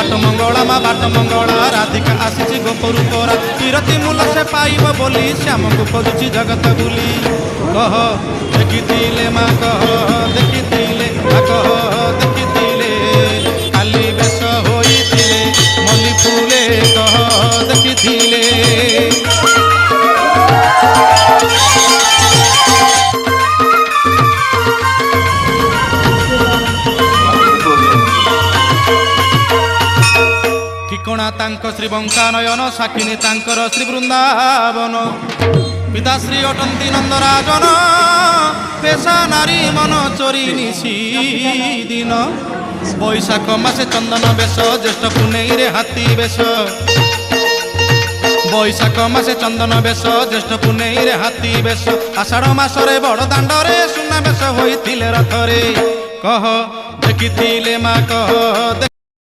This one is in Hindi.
बाट मंगला माँ बाट मंगला राधिका आसी गोपरू तोरा किरती मूल से पाइब बोली श्याम को खोजुची जगत बुली कह देखी माँ कह देखी कह देखी खाली बेश होते मल्ली फूले कह देखी ठिकणा तांक श्री बंकानयन साकिनी तांकर श्री वृंदावन पिता श्री अटंती नंदराजन पेशा नारी मन चोरी निशी दिन बैशाख मासे चंदन बेश ज्येष्ठ पुनेई रे हाथी बेश बैशाख मासे चंदन बेश ज्येष्ठ पुनेई रे हाथी बेश आषाढ़ मासरे बड़ दांडरे सुना बेश होइथिले रथरे कह देखी माँ कह